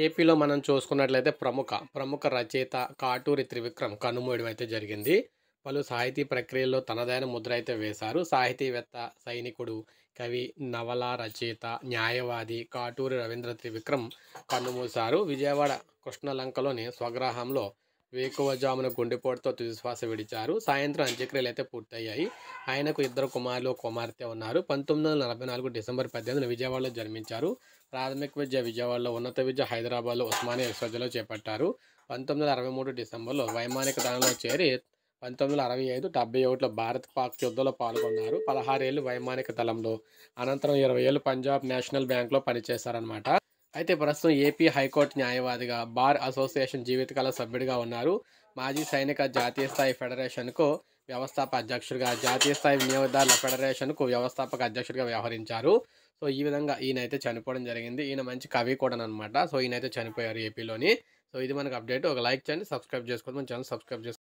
ఏపీలో మనం చూసుకున్నట్లయితే ప్రముఖ రచయిత కాటూరి త్రివిక్రమ్ కన్నుమూయడం అయితే జరిగింది. పలు సాహితీ ప్రక్రియల్లో తనదైన ముద్ర అయితే వేశారు. సాహితీవేత్త, సైనికుడు, కవి, నవల రచయిత, న్యాయవాది కాటూరి రవీంద్ర త్రివిక్రమ్ కన్నుమూశారు. విజయవాడ కృష్ణలంకలోని స్వగ్రామంలో వేకువజామున గుండెపోటుతో తుదిశ్వాస విడిచారు. సాయంత్రం అంత్యక్రియలు అయితే పూర్తయ్యాయి. ఆయనకు ఇద్దరు కుమారులు, ఒక కుమార్తె ఉన్నారు. 1944 డిసెంబర్ 18న విజయవాడలో జన్మించారు. ప్రాథమిక విద్య విజయవాడలో, ఉన్నత విద్య హైదరాబాద్లో ఉస్మానియా విశ్వవిద్యాలయంలో చేపట్టారు. 1963 డిసెంబర్లో వైమానిక దళంలో చేరి 1965, 71లో భారత్ పాక్ యుద్ధంలో పాల్గొన్నారు. 16 ఏళ్ళు వైమానిక దళంలో, అనంతరం 20 ఏళ్ళు పంజాబ్ నేషనల్ బ్యాంక్లో పనిచేశారనమాట. అయితే ప్రస్తుతం ఏపీ హైకోర్టు న్యాయవాదిగా, బార్ అసోసియేషన్ జీవితకాల సభ్యుడిగా ఉన్నారు. మాజీ సైనిక జాతీయ స్థాయి ఫెడరేషన్కు వ్యవస్థాపక అధ్యక్షుడిగా, జాతీయ స్థాయి వినియోగదారుల ఫెడరేషన్కు వ్యవస్థాపక అధ్యక్షుడిగా వ్యవహరించారు. సో ఈ విధంగా ఈయనైతే చనిపోవడం జరిగింది. ఈయన మంచి కవి కూడా అనమాట. సో ఈయనైతే చనిపోయారు ఏపీలోని. సో ఇది మనకు అప్డేట్. ఒక లైక్ చేయండి, సబ్స్క్రైబ్ చేసుకోండి, మన ఛానల్ సబ్స్క్రైబ్ చేసుకోండి.